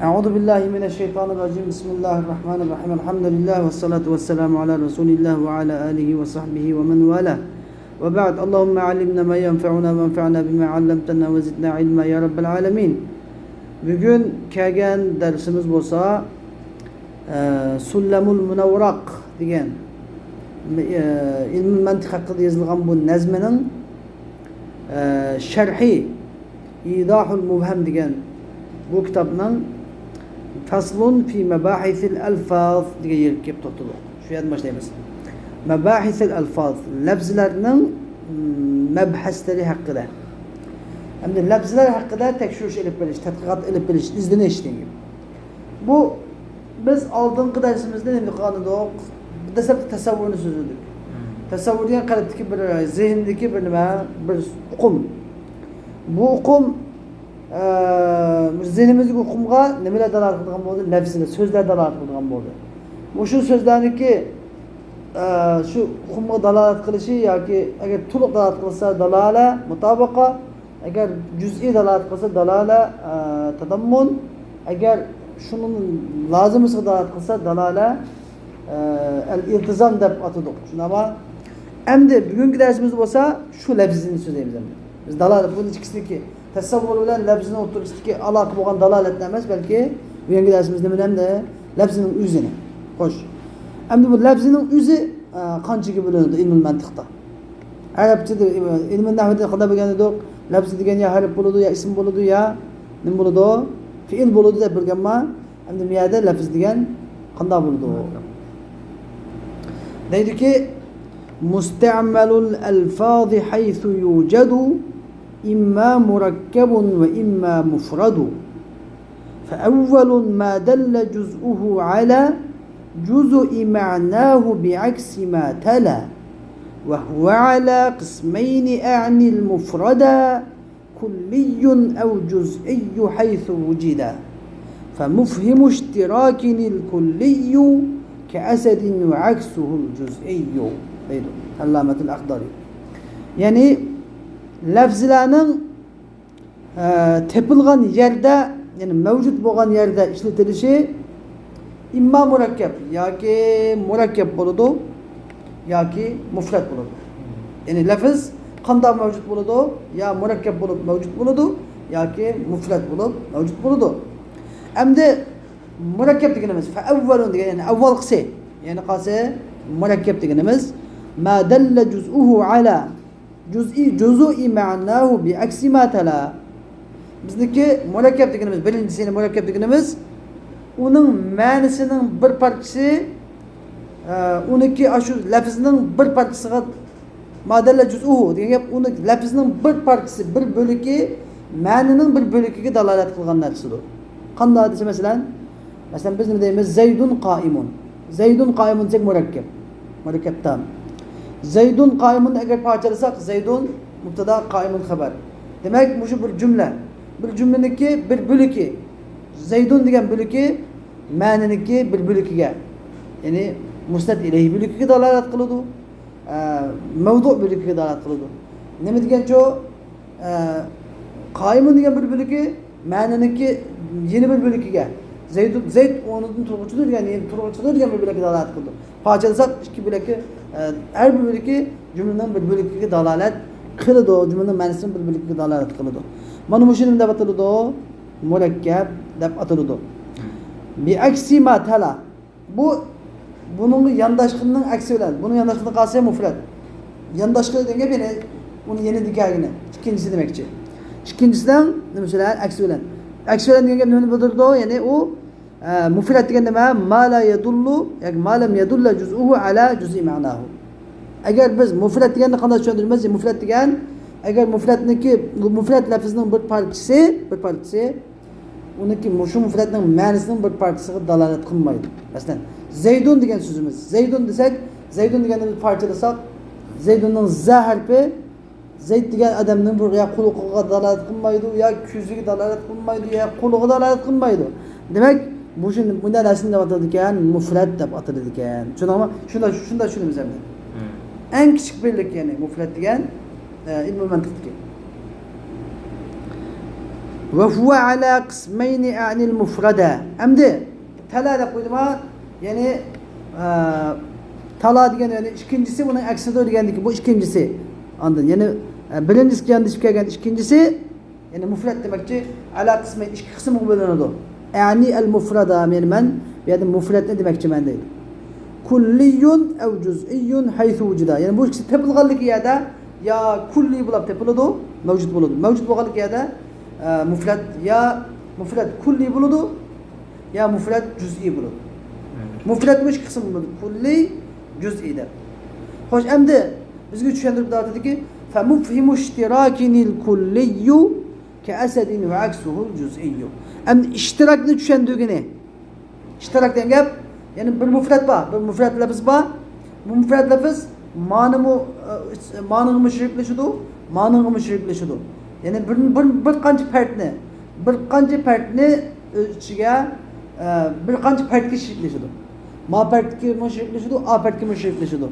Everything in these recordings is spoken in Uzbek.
أعوذ بالله من الشيطان الرجيم بسم الله الرحمن الرحيم الحمد لله والصلاة والسلام على رسول الله وعلى آله وصحبه ومن والاه وبعد اللهم علمنا ما ينفعنا وانفعنا بما علمتنا وزدنا علما يا رب العالمين. Bugün kelgan dersimiz bo'lsa Sullamul Munawraq degan ilm mantiq haqida yozilgan bu nazmining sharhi İdahul Mubham degan bu kitobning Faslun fi mabahisil alfaz degan yerga kelib to'xtaldik. Shu yerdan boshlaymiz. Mabahisil alfaz lafzlarning mabhaslari haqida. Hamda lafzlar haqida tekshirish ilib bilish, tadqiqot ilib bilish, izlanish degan. Bu biz oldingi darsimizda endi qilgandik. Dastlab tasavvurni so'zladik. Tasavvur degan qalbdagi bir zehndagi bir nima, bir uqum. Bu uqum zihnimizdagi uqumga nimalar dalolat qilgan bo'ldi? Lafzlar, so'zlar dalolat qilgan bo'ldi. Bu shu so'zlarniki shu uqumga dalolat qilishi yoki agar to'liq dalolat qilsa dalala, mutabaqa, agar juz'iy dalolat qilsa dalala, tadammun, agar shunun lozimisiga dalolat qilsa dalala al-iltizam deb atadik. Shunama endi bugungi darsimiz bo'lsa shu lafzni so'zlaymiz endi. Biz dalolat bu ikkisiniki tasavvur bilan lafzni o'tirishdagi aloqa bo'lgan dalolat emas, balki bugungi darsimizda nimada lafzning o'zini. Xo'sh. Endi bu lafzning o'zi qanchaga bo'linadi ilm mantiqda? Arabchada ilm nahvida qanday bo'lgan edi? Lafz degan ya harf bo'ladi, ya ism bo'ladi, ya nima bo'ladi? Fe'il bo'ladi deb bilganman. Endi bu yerda lafz degan qanday bo'ladi? Deydiki musta'malul alfaz haythu yujadu imma murakkabun ve imma mufradu. فأول ما دل جزءه على جزء معناه بعكس ما تلا وهو على قسمين أعني المفردا كلي أو جزئي حيث وجدا فمفهم اشتراك الكلي كأسد وعكسه الجزئي. علامة الأخضري. Yani lafzlarning tepilgan yerde, yani mevcut bo'lgan yerde ishlatilishi imma murakkab yoki murakkab bo'ladi yoki mufrat bo'ladi. Yani lafz qanday mevcut bo'ladi? Ya murakkab bo'lib mevcut bo'ladi yoki mufrat bo'lib mevcut bo'ladi. Endi murakkab deganimiz fa avvalun degan, yani avval qisi, yani qasi murakkab deganimiz ma dalla juz'uhu ala juz'i ma'nahu bi aksi ma tala. Bizniki murakkab deganimiz, birinchisi murakkab deganimiz uning ma'nisining bir parchasi uniki shu lafzning bir parchasiga ma dalla juz'uhu degan gap, uni lafzning bir parchasi, bir bo'ligi ma'nining bir bo'ligiga dalolat qilgan narsadir. Qanday desa masalan biz nima deymiz? Zaydun qoimun. Zaydun qoimun desak murakkab. Murakkab tam. Zaydun qoimun agar parchalasak Zaydun mubtada, qoimun xabar. Demak, bu shu bir jumla. Bir jumlaniki bir bo'ligi. Zaydun degan bo'ligi ma'niniki bir bo'ligiga, ya'ni musnad ilayhi bo'ligiga dalolat qiladi. Mavdu bo'ligiga dalolat qiladi. Nima degancho qoimun degan bir bo'ligi ma'niniki yeni bir bo'ligiga. Zayd o'rnidan turg'uchidir, ya'ni turg'uchidir degan bir bo'ligiga dalolat qiladi. Parchalasak ikki bo'ligi, her bir bo'ligi jumlaning bir bo'ligiga dalolat qiladi, jumlaning ma'nisining bir bo'ligiga dalolat qiladi. Mana bu shuni deb ataladi, murakkab deb ataladi. Bi aksi ma tala. Bunun yandashqining aksi bilan, bunun yandashqining qasi mufrat. Yandashqi degan beni uni yeni digagini, ikkinchisi demakchi. İkincisidan nima bilan aksi bilan. Aksi bilan degan nima bildirdi? Ya'ni u mufrat degan nima? Ma la yadullu, yoki ma lam yadulla juz'uhu ala juz'i ma'nahu. Agar biz mufrat deganni qanday tushuntiramiz? Mufrat degan agar mufrat lafzining bir parchasi uniki shu mufratning ma'nisining bir parchasiga dalolat qilmaydi. Masalan, Zaydun degan so'zimiz. Zaydun desak, Zaydun deganni parchalasak, Zaydunning za harfi Zayd degan odamning bir ya quliqiga dalolat qilmaydi, ya ko'ziga dalolat qilmaydi, ya qo'liga dalolat qilmaydi. Demak, bu shuni bunday narsani deb atadi ekan, mufrat deb ataladi ekan. Tushunami? Shunda tushunamiz endi. Eng kichik birlik, ya'ni mufrat degan ilm mantiqdagi. Ve huve ala kısmeyni a'nil mufrada. Emdi tala da koydum ha. Yani tala degan yani ikincisi bunun aksida degandiki bu ikincisi. Andın. Yani birincisi yanlış kelgan ikincisi yani mufrad demekçi ala kısmeyn iki kısmı bölünüdü. Yani el mufrada yani men yani mufrad ne demekçi men değil. Kulliyun ev cüz'iyyun haythu vucuda. Yani bu ikisi tepilganlık yerde ya kulli bulab tepiladu mevcut buludu. Mevcut bulganlık yerde mufrad ya mufrad kulli buludu ya mufrad cüz'i buludu. Mufrad bu iki kısım buludu. Kulli cüz'i de. Hoş emdi bizga tushuntirib da'vatdiki fa mufhimu ishtirakinil kulliyyu ka asadin ve aksuhu cüz'iyyu. Em iştirakni tushuntirgini. İştirak degan gap yani bir mufrad var, bir mufrad lafız var. Bu mufrad lafız ma'nıga mushriklashudu, ma'nıga mushriklashudu. Yani bir qancha partni ichiga bir qancha partga shiriklashudu. Ma partga mushriklashudu, a partga mushriklashudu.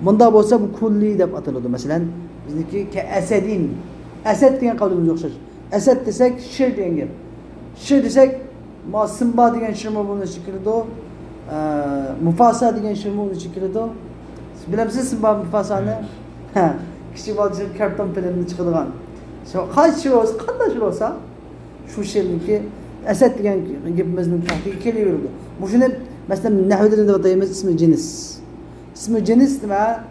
Bunda bo'lsa bu kulli deb ataladi. Masalan, bizniki ka asadin. Asad degan qavlimiz o'xshash. Asad desak shir degan gap. Shir desak ma simba degan shirma buni kiradi. Mufasa degan shirma buni kiradi. Bilamsiz simba mufasani? Ha, kichik bolacha karton filmni chiqadigan. Qaysi olsa, qanday shir olsa, shu shirniki asad degan gapimizning taxtiga kelaveradi. Bu shuni masalan nahvda deb ataymiz ismi cins. İsmi cins nima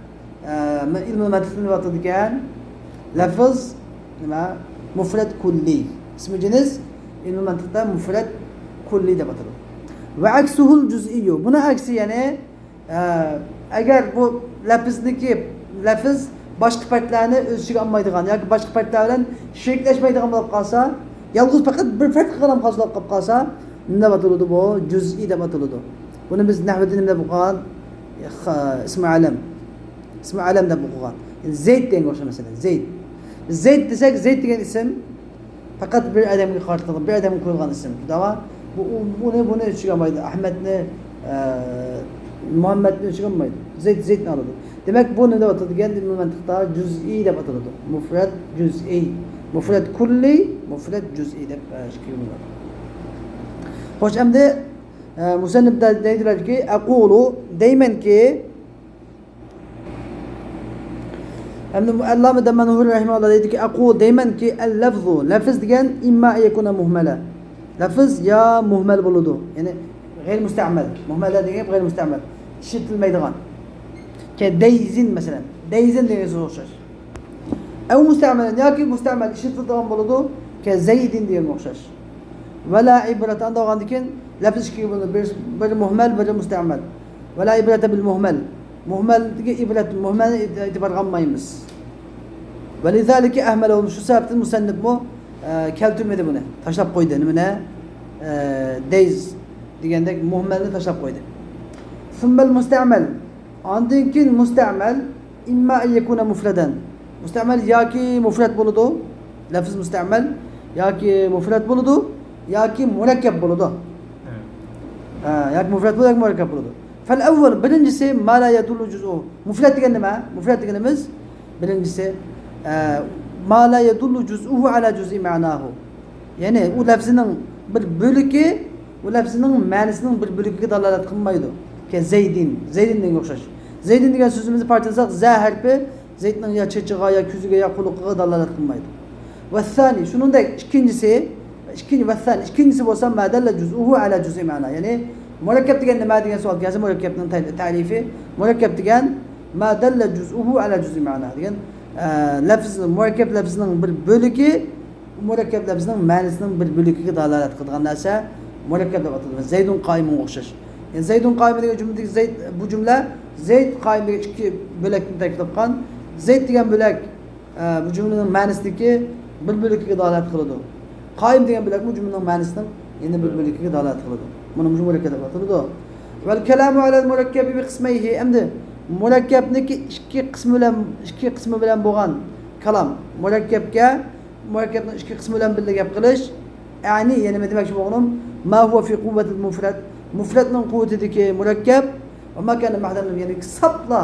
ilmi mantiqni vatadigan lafz nima mufrad kulli. İsmi cins ilmi mantiqda mufrad kulli deb ataladi. Ve aksuhul cüz'iyyu. Buna aksi yani agar bu lafz boshqa partlarni o'z ichiga olmaydigan yoki boshqa partlar bilan sheriklashmaydigan bo'lib qolsa, yolg'iz faqat bir fard qilib hosil qilib qolsa, nima deb ataladi bu? Juz'iy deb ataladi. Buni biz nahvda nima deb o'qigan? اسمه علم ده بقوة زيد دين قوش مثلا زيد desek زيد degan isim fakat bir adamga qarşılıqlı bir adamın koyulgan isim. Dava bunu ichiga olmaydi. Ahmedni Muhammedni ichiga olmaydi. Zeydni oladi. Demak bu nima deb ataladigan mantiqda juz'iy deb ataladi. Mufrad juz'iy. Mufrad kulli, mufrad juz'iy deb chiqadi. Xo'sh, endi musannif deydilarki aqulu deymen ki endi Allama Damanuhur rahimahullah deydi ki aqul deymen ki el lafzu lafz degan imma yakuna muhmala. Lafz ya muhmal buludu. Yani gayr mustamel. Muhmala degan gayr mustamel. İşitilmeydigan. Ke deyzin mesela. Deyzin degan so'z o'xshash. Ev mustamelen yoki mustamel işitildigan buludu. Ke zaydin degan o'xshash. Ve la ibratan degandikin lafz ki bir muhmel bir mustamel. Ve la ibrata bil muhmel. Muhmel degi ibrat muhmel itibar qilmaymiz. Ve lizalike ahmel olmuş. Şu sebepten musannif bu keltirmedi bunu. Tashlab qo'ydi. Nimani? Deyz degandek muhmelni tashlab qo'ydi. Sumbal mustamel. Ondan keyin mustamel imma yakuna mufradan. Mustamel yoki mufrad bo'ladi. Lafz mustamel yoki mufrad bo'ladi yoki murakkab bo'ladi. Yoki mufrad bo'ladi yoki murakkab bo'ladi. Fal avval birincisi ma la yadullu juz'u. Mufrad degan nima? Mufrad deganimiz birincisi ma la yadullu juz'uhu ala juz'i ma'nahu. Yani u lafzining bir bo'ligi, u lafzining ma'nisining bir bo'ligiga dalolat qilmaydi. Ke Zeydin degan o'xshash. Zeydin degan so'zimizni parchasak za harfi Zeydning ya chichig'iga ya ko'ziga ya quloqiga dalolat qilmaydi. Va thani shuningdek ikincisi bo'lsa ma dalla juz'uhu ala juz'i ma'na. Yani murakkab degan nima degan savol kelsa murakkabning ta'rifi murakkab degan ma dalla juz'uhu ala juz'i ma'na degan lafz murakkab lafzining bir bo'ligi murakkab lafzining ma'nisining bir bo'ligiga dalolat qilgan narsa murakkab deb ataladi. Zaydun qoimun o'xshash. Yani Zaydun qoim degan jumladagi Zayd bu jumla Zayd qoim degan ikki bo'lakni taklif qilgan. Zayd degan bo'lak bu jumlaning ma'nisidagi bir bo'ligiga dalolat qiladi. Qoim degan bo'lak bu jumlaning ma'nisining yana bir bo'ligiga dalolat qiladi. Buni murakkab deb ataladi. Val kalamu ala al-murakkab bi qismayhi. Endi murakkabniki ikki qismi bilan bo'lgan kalam murakkabning ikki qismi bilan birga gap qilish. Yani nima demoqchi bo'lganim? Ma huwa fi quvvatil mufrad. Mufradning quvvatidagi murakkab va makana mahdan yani sabla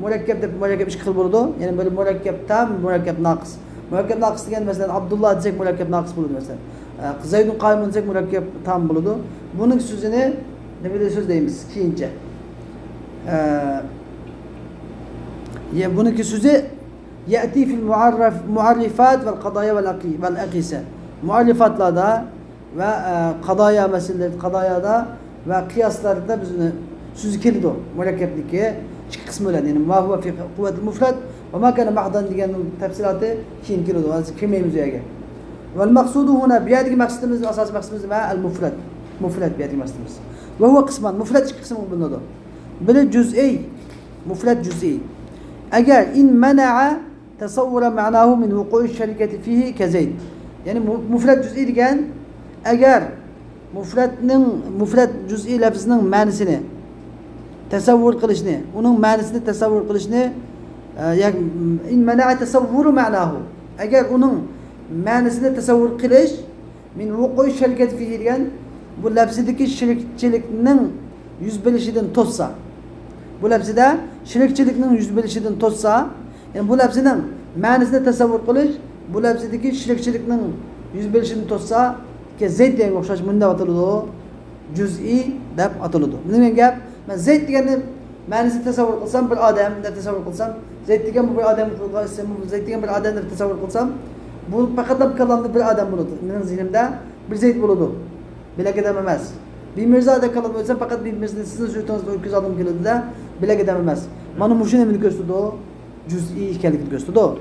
murakkab deb murakkab ikki xil bo'ladi. Yani bir murakkab tam, murakkab naqis. Murakkab naqis degan masalan Abdullah desek murakkab naqis bo'ladi masalan. Zaydun qaymun desek murakkab tam bo'ladi. Buning so'zini nima deb so'zlaymiz keyincha. Buniki so'zi ya'ti fil mu'arrifat vel qadaya vel aqisa. Mu'arrifatlarda ve qadaya meseleleri qadayada ve kıyaslarda bizne so'zi keldi. Murakkabligi ikki qismi bo'ladi. Ya'ni ma huwa fi quvvatil mufrad va ma kana mahdan degan tafsiloti keyin keladi. Hozir kelmaymiz u yerga. Vel maqsudu huna bu yerdagi maqsadimiz asosiy maqsadimiz nima? Al mufrad. Mufrad bu yerdagi maqsadimiz. Ve huwa qisman. Mufrad ikki qism bo'linadi. Biri juz'iy, mufrad juz'iy. Agar in mana'a tasawwura ma'nahu min wuqu'i sharikati fihi ka Zayd. Ya'ni mufrad juz'iy degan agar mufrad juz'iy lafzining ma'nosini tasavvur qilishni, uning ma'nosini tasavvur qilishni in mana'a tasawwuru ma'nahu. Agar uning ma'nosini tasavvur qilish min wuqu'i sharikati fihi degan bu lafzidagi shirikchilikning yuz berishidan to'ssa. Bu lafzida shirikchilikning yuz berishidan to'ssa, ya'ni bu lafzining ma'nosini tasavvur qilish, bu lafzidagi shirikchilikning yuz berishidan to'ssa, ki Zayd degan o'xshash bunda ataladi, juz'iy deb ataladi. Nima gap? Men Zayd deganni ma'nosini tasavvur qilsam, bir odam deb tasavvur qilsam, Zayd degan bu bir odam qilsam, Zayd degan bir odam deb tasavvur qilsam, bu faqat kalamda bir odam bo'ladi. Mening zihnimda bir Zayd bo'ladi. Bilak odam emas. Bir Mirzo deb kalam bo'lsa, faqat bir Mirzoning sizning suyatingizda o'tkaz odam keladi-da, bilak odam emas. Mana bu shuni ko'rsatadi, juz'iy ekanligini ko'rsatadi.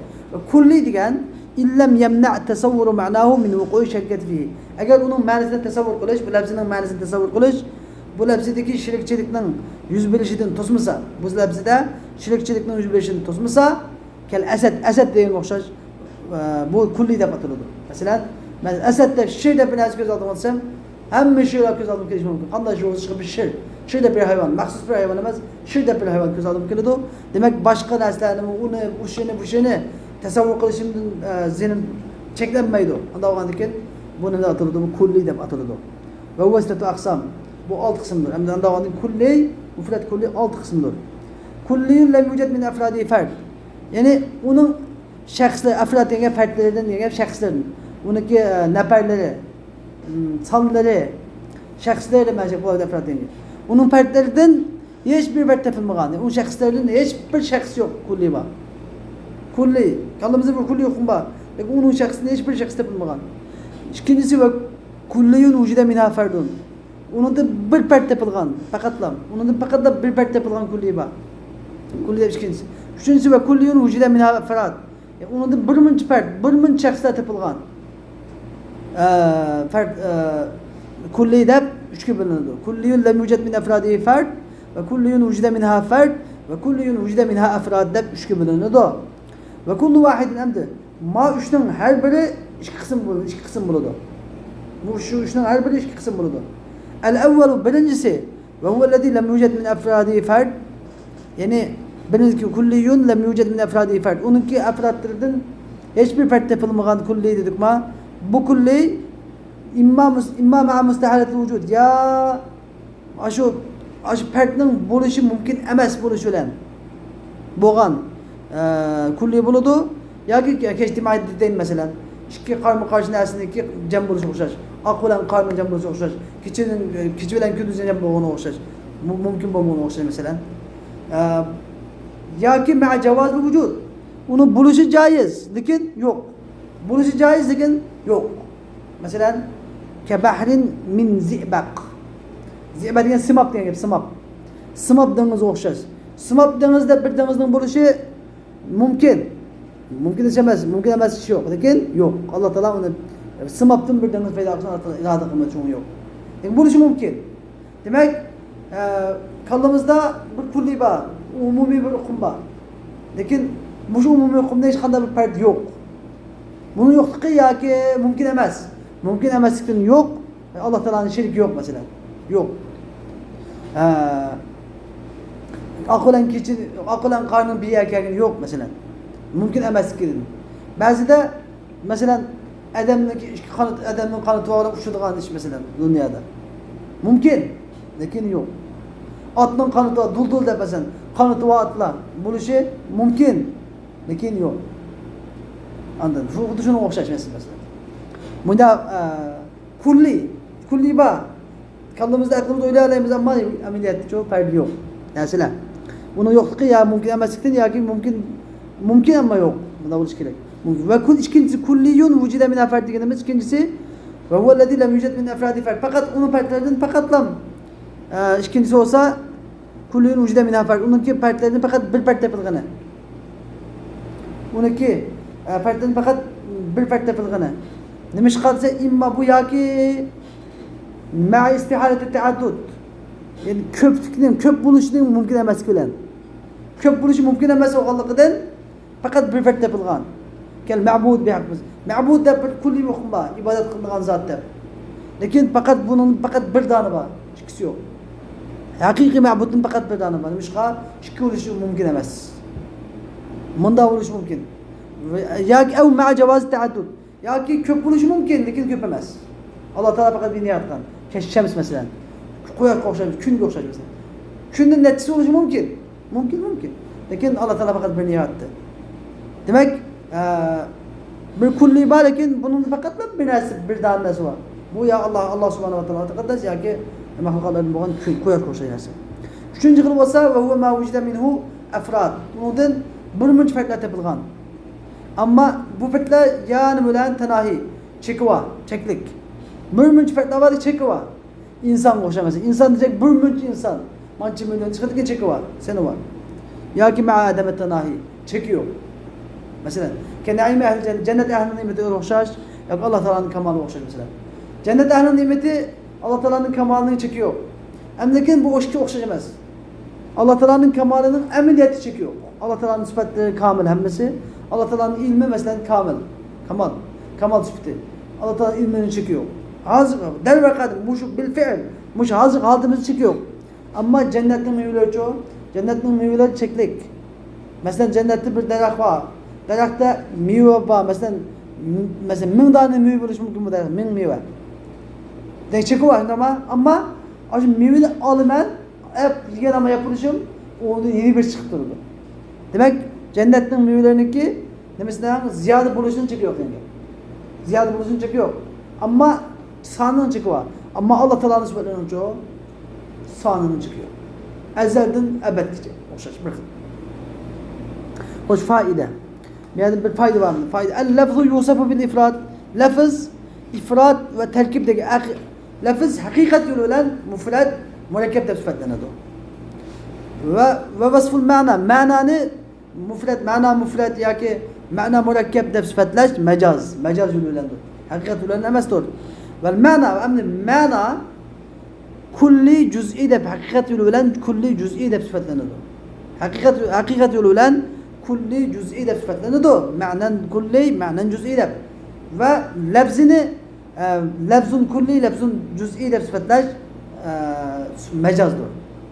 Kulli degan illam yamna' tasawwuru ma'nahu min wuqu'i sharikati fihi. Agar uning ma'nosini tasavvur qilish, bu lafzining ma'nosini tasavvur qilish, bu lafzidagi shirikchilikning yuz berishidan to'smasa, bu lafzida shirikchilikning yuz berishidan to'smasa, kal asad degan o'xshash bu kulli deb ataladi. Masalan, men asadda shay deb narsa ko'z oldim olsam, hamma shaylar ko'z oldim kelishi mumkin. Qanday shu bir shay. Shay deb bir hayvon, maxsus bir hayvon emas, shay deb bir hayvon ko'z oldim keladi. Demak, boshqa narsalarni, uni, bu shayni tasavvur qilishimdan zehnim cheklanmaydi. Unda bo'lgandan keyin buni nima ataladi? Bu kulli deb ataladi. Va vasitatu aqsam. Bu 6 qismdir. Endi unda bo'lgandan kulli, mufrad kulli 6 qismdir. Kulliyun lam yujad min afradi fard. Ya'ni uning shaxslar afrod degan fardlardan degan shaxslardan. Uniki nafarlari, sonlari, shaxslari mana shu afrod degan. Uning fardlaridan hech bir fard topilmagan. U shaxslardan hech bir shaxs yo'q kulli bor. Kulli, kalımızda bir kulli yokum var. Lekin onun şahsında hiçbir şahs topilmagan. İkincisi ve kulliyun vücuda minha fardun. Onun da bir part topilgan, faqatlam. Onun da faqatla bir part topilgan kulli var. Kulli deb ikincisi. Üçüncüsü ve kulliyun vücuda minha farad. Onun da bir minç part, bir minç şahsda topilgan. Fard kulli deb üçge bölünüdür. Kulliyun lem yujad min afradihi fard ve kulliyun vücuda minha fard ve kulliyun vücuda minha afrad deb üçge bölünüdür. Ve kullu vahidin emdi. Ma üçünün her biri iki kısım buludu. Bu şu üçünün her biri iki kısım buludu. El-evvelu birincisi ve huvellezî lem yujad min efrâdihi ferd. Yani birincisi kulliyun lem yujad min efrâdihi ferd. Onunki efradlardan hiçbir ferd yapılmayan kulli dedik ma. Bu kulli imma ma'a müstehaletil vücud. Ya aşı ferdnin buluşu mümkün emas buluşu bilen boğan kulli buludu. Yoki kechtimay deyin masalan. Ikki qarma qarshi narsaniki jam bo'lishi o'xshash. Oq bilan qorning jam bo'lishi o'xshash. Kecha bilan kunduzning jam bo'lgani o'xshash. Mumkin bo'lmagani o'xshash masalan. Yoki ma'a javozul vujud. Uni bo'lishi joiz, lekin yo'q. Bo'lishi joiz lekin yo'q. Masalan, ka bahrin min zibaq. Zibaq degan simab degan gap, simab. Simab dengiz o'xshash. Simab dengizda bir dengizning bo'lishi mumkin. Mümkün emas, mümkün emas ish yo'q, lekin yo'q. Alloh taolo uni simabdan bir dengiz paydo qilishni iroda qilmoqchi yo'q. Lekin bo'lishi mumkin. Demak, qalbimizda bir kulli bor, umumiy bir hukm bor. Lekin bu umumiy hukmda hech qanday bir fard yo'q. Buni yo'qligi yoki mumkin emas. Mumkin emaslikdan yo'q. Alloh taoloning shirki yo'q masalan. Yo'q. Aqlan qarnin biyakagin yo'q masalan. Mümkün emasligidan. Ba'zida masalan adamning qoni to'g'ri ushadigan ish masalan dunyoda. Mumkin, lekin yo'q. Otning qoni duldul deb masalan qoni to'g'ri otlar bo'lishi mumkin, lekin yo'q. Anladın? Xuddi shunga o'xshash mesela. Bunda kulli bor. Kallamızda aklımızda öyle alayımız ama ameliyatta çok farkı yok. Mesela bunun yokluğu ya mümkün emeslikten ya ki mümkün ama yok. Bunda oluş gerek. Ve ikincisi kulliyun vücuda min afard degenimiz ikincisi ve huellezî lem yüced min efradi fard. Fakat onun partlarından fakatlam ikincisi olsa kulliyun vücuda min afard. Onunki partlarından fakat bir part yapılgını. Onunki partlarından fakat bir part yapılgını. Nemiş kalsa imma bu ya ki ma istihalet teaddud. Yani köp buluşunun mümkün emas bilen. Köp buluşu mümkün emas oğanlıqdan fakat bir part yapılgan. Kel ma'bud bihaqqimiz. Ma'bud da bir kulli muhimma ibadet kılıngan zat da. Lakin fakat bunun fakat bir tane var. İkisi yok. Hakiki ma'budun fakat bir tane var. Mişqa iki oluşu mümkün emas. Munda oluş mümkün. Ya ki ev ma'a cevaz teaddud. Ya ki köp buluşu mümkün lakin köp emas. Allah Teala fakat bir niyat kılgan. Keşşems mesela. Koyar koşarmış, kün koşarmış mesela. Künden neticesi oluşu mümkün. Mümkün. Lakin Allah Teala fakat bir niyattı. Demek bir kulli var lakin bunun fakat bir nasip bir danası var. Bu ya Allah Subhanahu ve Teala tekaddes ya ki mahlukatların bugün koyar koşarmış. Üçüncü kıl olsa ve huve ma vücide minhu efrad. Bunun bir münç fetler yapılgan. Ama bu fetler yani bilen tenahi, çeklik. Bir münç fetler var çekva. İnsan koşamaz. İnsan diyecek bir münç insan. Mançı milyon çıkardık çekva. Seni var. Ya ki ma'a ademet tenahi. Çekiyor. Mesela kenaime ehli cennet ehlinin nimeti okşar. Yok Allah Teala'nın kemalı okşar mesela. Cennet ehlinin nimeti Allah Teala'nın kemalını çekiyor. Lakin bu okşayamaz. Allah Teala'nın kemalının emniyeti çekiyor. Allah Teala'nın sıfatları kamil hemmesi. Allah Teala'nın ilmi mesela kamil. Kamal sıfatı. Allah Teala'nın ilmini çekiyor. Hazır derve kadın muş bil fiil. Muş hazır halimizi çekiyor. Ama cennetin meyveleri çoğu. Cennetin meyveleri çeklik. Mesela cennette bir derak var. Derakta meyve var. Mesela 1000 tane meyve bulmuş mümkün bu derak. 1000 meyve. Denk çeki var ama acı meyveli alımen hep yiyen ama yapılışım onu yeni bir çıktı durdu. Demek cennetin meyvelerinki mesela ziyade buluşunu çekiyor yani. Ziyade buluşunu çekiyor. Ama sanının çeki var. Ama Allah Teala'nın sıfatlarının çoğu sanının çıkıyor. Ezelden ebedlice. Okşaş bırakın. Hoş faide. Yani bir fayda var mı? Fayda. El-lafzu yusafu bil ifrad. Lafız, ifrad ve terkipteki lafız hakikat yolu olan mufrad mürekkep sıfatlanır. Ve vasful mana. Mananı mufrad ya ki mana mürekkep sıfatlaş mecaz. Mecaz yolu olan. Hakikat yolu olan emestir. Vel mana kulli cüz'i de hakikat yolu olan kulli cüz'i de sıfatlanır. Hakikat yolu olan kulli cüz'i de sıfatlanır. Ma'nen kulli, ma'nen cüz'i de. Ve lafzun kulli, lafzun cüz'i de sıfatlaş mecazdır.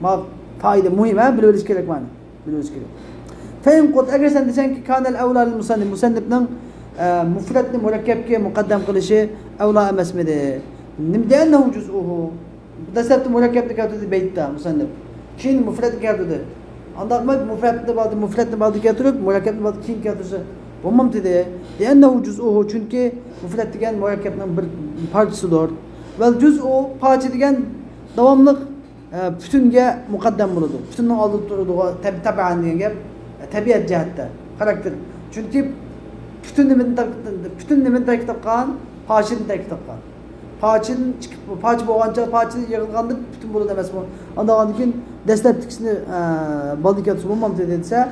Ma fayda muhime biliyoruz gerek mani. Biliyoruz gerek. Feyim kod eğer sen desen ki kanel evlâ musannif. Musannif'nin mufradni mürekkebke mukaddem kılışı evlâ emesmedi. Nimde'ennehu cüz'uhu. Desepti mürekkebni kâtüdü beytta musannif. Çin mufradni kâtüdü. Andak mufradni bağlı kâtürüp mürekkebni bağlı Çin kâtürüsü. Bulmam dedi. Li'ennehu cüz'uhu çünkü mufrad degen mürekkebnin bir parçasıdır. Vel cüz'u parça degen davamlık bütünge mukaddem buludu. Bütünün aldığı durduğu tabi'an diyen gep tabiat cihatte karakter. Çünkü bütün nimin takip etkan, parçanın takip etkan. Parça boğanca parça yığılgandı bütün bunu demez bu. Andan ki destekçisini baldık yatısı bulmam dediyse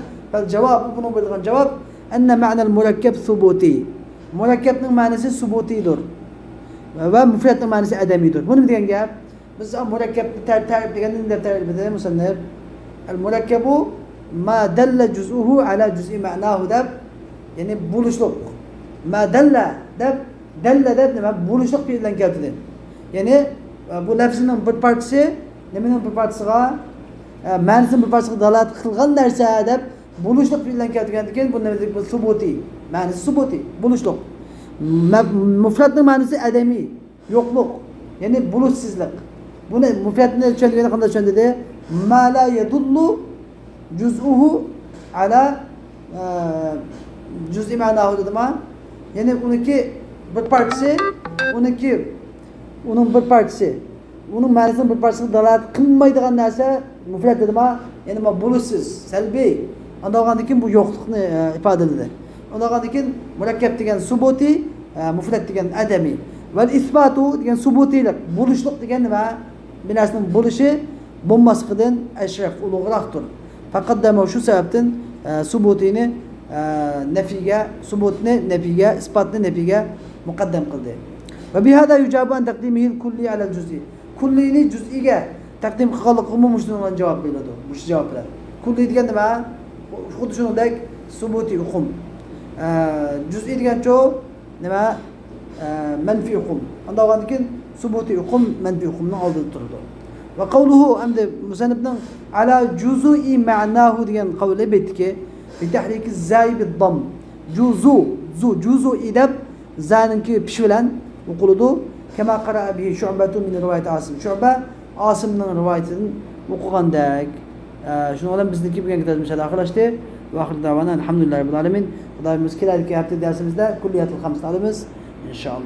cevabı bunu bildiğin cevap enne ma'nel mürekkeb subuti. Mürekkebin manası subutidir. Ve müfredin manası ademidir. Bunu bildiğin gep biz mürekkeb tarif degenin de tarif edelim musannif. El mürekkebu ma dalla cüz'uhu ala cüz'i ma'nahu da yani buluşluk. Ma dalla da ne buluşluk fiilden geldi. Yani bu lafzının bir parçası nemin bir parçasıga manasının bir parçasıga dalat kılgan narsa da buluşluk fiilden geldi. Bu ne demek? Bu subuti. Manası subuti. Buluşluk. Müfredin manası ademi. Yokluk. Yani buluşsuzluk. Bu ne? Müfred ne çöndüğünü kanda çöndüğü ma la yedullu cüz'uhu ala cüz'i ma'nahu dedim ha. Yani uniki bir partisi, onun bir partisi. Onun ma'nosini bir parchasini dalolat qilmaydigan narsa mufrat dedimi? Yani ma bo'lishsiz, salbiy. Undan keyin bu yo'qlikni ifodalaydi. Undan keyin murakkab degan subuti, mufrat degan adamiy. Val isbatu degan subutiylik, bo'lishlik degan nima? Bir narsaning bo'lishi bo'lmasligidan ashraf, ulug'roqdir. Faqaddama shu sababdan subutini nafiga, subutni nafiga, isbatni nafiga muqaddam qildi. Va bihada yujabu an taqdimihi al-kulli ala al-juz'i. Kullini juz'iga taqdim qilganligimi mushundan javob beradi. Mush javoblar. Kulli degan nima? Xuddi shuningdek subuti uqum. Juz'i degancho nima? Manfi uqum. Undan keyin subuti uqum, manfi uqumning oldida turadi. Va qawluhu amda musannifning ala juz'i ma'nahu degan qawli betki bi tahriki zay bi dam. Juzu idab zaninki pish bilan o'qiladi. Kema qara'a bihi Shu'batu min rivoyat Asim. Shu'ba Asimning rivoyatidan o'qigandak. Shuning bilan bizniki bugungi darsimiz oxirlashdi. Va oxir davona alhamdulillahi robbil alamin. Xudoyimiz keladigan hafta darsimizda kulliyatul xamsni olamiz inshaalloh.